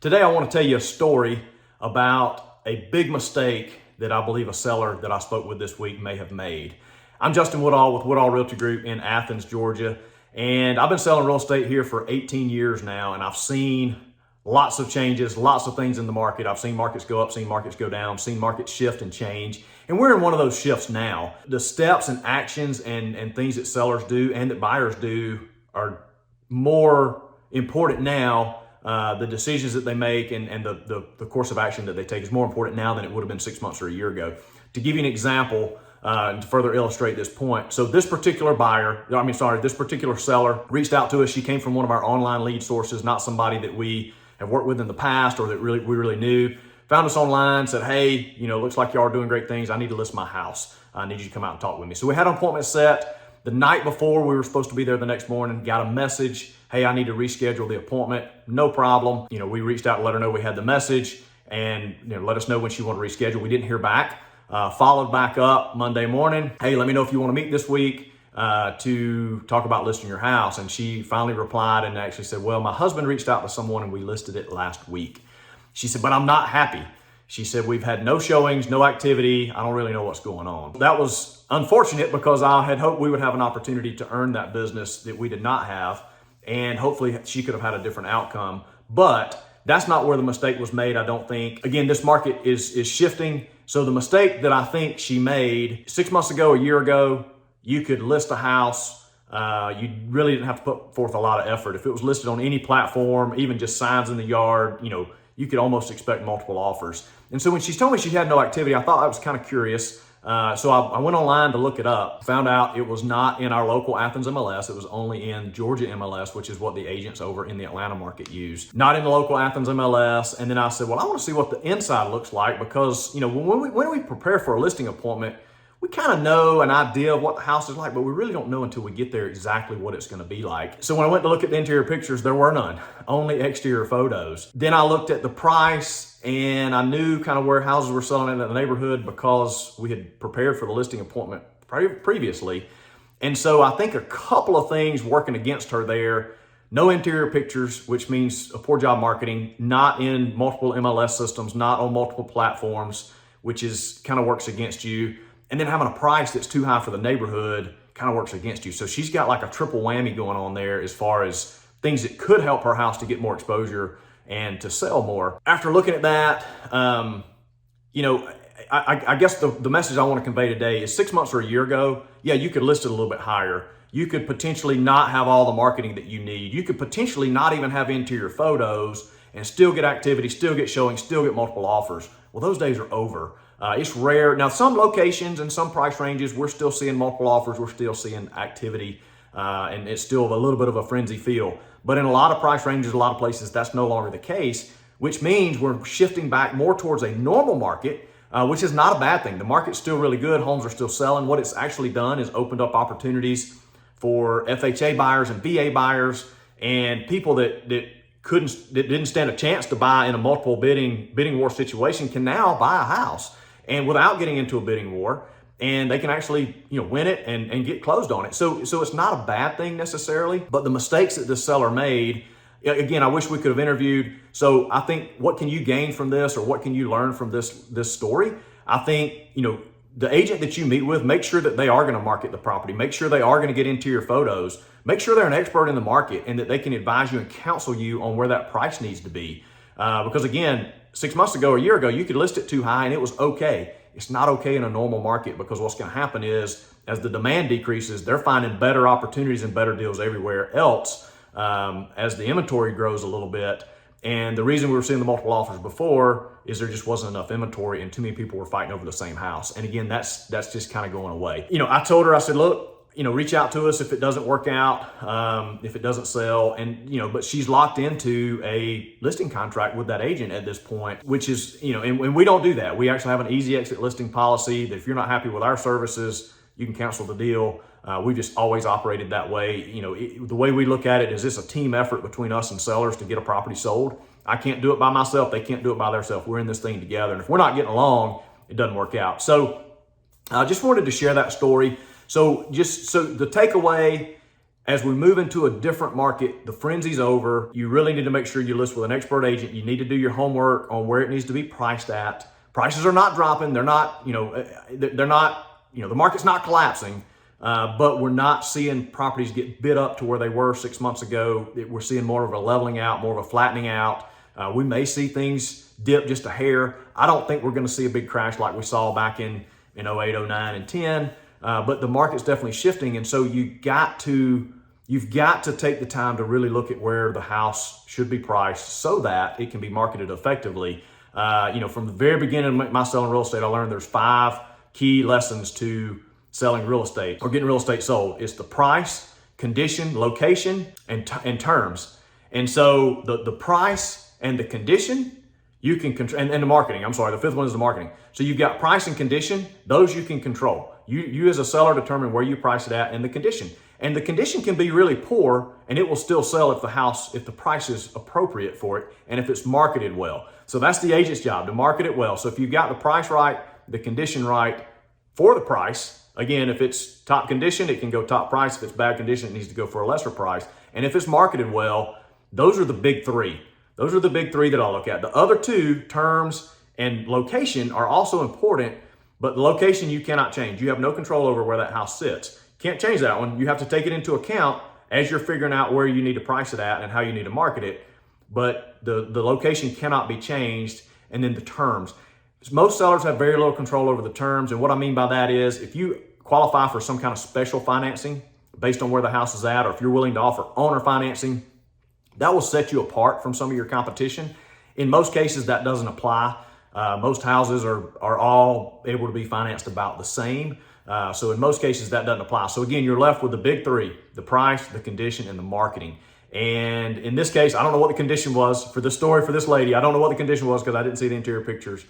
Today I want to tell you a story about a big mistake that I believe a seller that I spoke with this week may have made. I'm Justin Woodall with Woodall Realty Group in Athens, Georgia, and I've been selling real estate here for 18 years now, and I've seen lots of changes, lots of things in the market. I've seen markets go up, seen markets go down, seen markets shift and change, and we're in one of those shifts now. The steps and actions and things that sellers do and that buyers do are more important now. The decisions that they make and the course of action that they take is more important now than it would have been 6 months or a year ago. To give you an example, to further illustrate this point. So this particular this particular seller reached out to us. She came from one of our online lead sources, not somebody that we have worked with in the past or that we really knew. Found us online, said, hey, looks like y'all are doing great things. I need to list my house. I need you to come out and talk with me. So we had an appointment set. The night before, we were supposed to be there the next morning, got a message, hey, I need to reschedule the appointment. No problem. We reached out and let her know we had the message and let us know when she wanted to reschedule. We didn't hear back. Followed back up Monday morning. Hey, let me know if you want to meet this week to talk about listing your house. And she finally replied and actually said, well, my husband reached out to someone and we listed it last week. She said, but I'm not happy. She said, we've had no showings, no activity. I don't really know what's going on. That was unfortunate because I had hoped we would have an opportunity to earn that business that we did not have. And hopefully she could have had a different outcome. But that's not where the mistake was made, I don't think. Again, this market is shifting. So the mistake that I think she made 6 months ago, a year ago, you could list a house. You really didn't have to put forth a lot of effort. If it was listed on any platform, even just signs in the yard, you could almost expect multiple offers. And so when she told me she had no activity, I thought I was kind of curious. So I went online to look it up, found out it was not in our local Athens MLS. It was only in Georgia MLS, which is what the agents over in the Atlanta market use. Not in the local Athens MLS. And then I said, well, I want to see what the inside looks like because, when we prepare for a listing appointment, we kind of know an idea of what the house is like, but we really don't know until we get there exactly what it's going to be like. So when I went to look at the interior pictures, there were none, only exterior photos. Then I looked at the price and I knew kind of where houses were selling in the neighborhood because we had prepared for the listing appointment previously. And so I think a couple of things working against her there. No interior pictures, which means a poor job marketing, not in multiple MLS systems, not on multiple platforms, which is kind of works against you. And then having a price that's too high for the neighborhood kind of works against you. So she's got like a triple whammy going on there as far as things that could help her house to get more exposure and to sell more. After looking at that, I guess the message I want to convey today is 6 months or a year ago, yeah, you could list it a little bit higher. You could potentially not have all the marketing that you need. You could potentially not even have interior photos and still get activity, still get showings, still get multiple offers. Well, those days are over. It's rare. Now, some locations and some price ranges, we're still seeing multiple offers. We're still seeing activity, and it's still a little bit of a frenzy feel. But in a lot of price ranges, a lot of places, that's no longer the case, which means we're shifting back more towards a normal market, which is not a bad thing. The market's still really good. Homes are still selling. What it's actually done is opened up opportunities for FHA buyers and VA buyers and people that didn't stand a chance to buy in a multiple bidding war situation can now buy a house and without getting into a bidding war, and they can actually win it and get closed on it. So it's not a bad thing necessarily, but the mistakes that this seller made, again, I wish we could have interviewed. So I think, what can you gain from this, or what can you learn from this story? I think, the agent that you meet with, make sure that they are going to market the property. Make sure they are going to get interior photos. Make sure they're an expert in the market and that they can advise you and counsel you on where that price needs to be. Because again, 6 months ago or a year ago, you could list it too high and it was okay. It's not okay in a normal market, because what's going to happen is, as the demand decreases, they're finding better opportunities and better deals everywhere else as the inventory grows a little bit. And the reason we were seeing the multiple offers before is there just wasn't enough inventory and too many people were fighting over the same house. And again, that's just kind of going away. I told her, I said, look, reach out to us if it doesn't work out, if it doesn't sell. And, but she's locked into a listing contract with that agent at this point, which is, and we don't do that. We actually have an easy exit listing policy that if you're not happy with our services, you can cancel the deal. We've just always operated that way. The way we look at it is it's a team effort between us and sellers to get a property sold. I can't do it by myself. They can't do it by themselves. We're in this thing together. And if we're not getting along, it doesn't work out. So I just wanted to share that story. So the takeaway As we move into a different market, the frenzy's over. You really need to make sure you list with an expert agent. You need to do your homework on where it needs to be priced at. Prices are not dropping. They're not, they're not, the market's not collapsing, but we're not seeing properties get bid up to where they were 6 months ago. We're seeing more of a leveling out, more of a flattening out. We may see things dip just a hair. I don't think we're going to see a big crash like we saw back in 08, 09, and 10. But the market's definitely shifting, and so you've got to take the time to really look at where the house should be priced so that it can be marketed effectively. From the very beginning of my selling real estate, I learned there's 5 key lessons to selling real estate or getting real estate sold. It's the price, condition, location, and terms. And so the price and the condition, you can control, and the marketing. I'm sorry, the 5th one is the marketing. So you've got price and condition; those you can control. You as a seller determine where you price it at and the condition. And the condition can be really poor, and it will still sell if the price is appropriate for it, and if it's marketed well. So that's the agent's job, to market it well. So if you've got the price right, the condition right for the price, again, if it's top condition, it can go top price. If it's bad condition, it needs to go for a lesser price. And if it's marketed well, those are the big 3. Those are the big 3 that I'll look at. The other 2, terms and location, are also important, but the location you cannot change. You have no control over where that house sits. Can't change that one. You have to take it into account as you're figuring out where you need to price it at and how you need to market it. But the location cannot be changed. And then the terms. Most sellers have very little control over the terms. And what I mean by that is if you qualify for some kind of special financing based on where the house is at, or if you're willing to offer owner financing, that will set you apart from some of your competition. In most cases, that doesn't apply. Most houses are all able to be financed about the same. So in most cases, that doesn't apply. So again, you're left with the big 3, the price, the condition, and the marketing. And in this case, I don't know what the condition was for this story for this lady. I don't know what the condition was because I didn't see the interior pictures.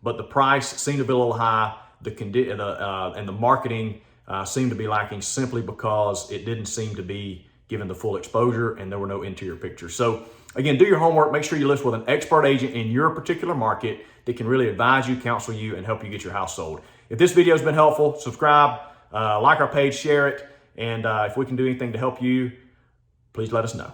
But the price seemed to be a little high. And the marketing seemed to be lacking simply because it didn't seem to be given the full exposure and there were no interior pictures. So again, do your homework. Make sure you list with an expert agent in your particular market that can really advise you, counsel you, and help you get your house sold. If this video has been helpful, subscribe, like our page, share it, and if we can do anything to help you, please let us know.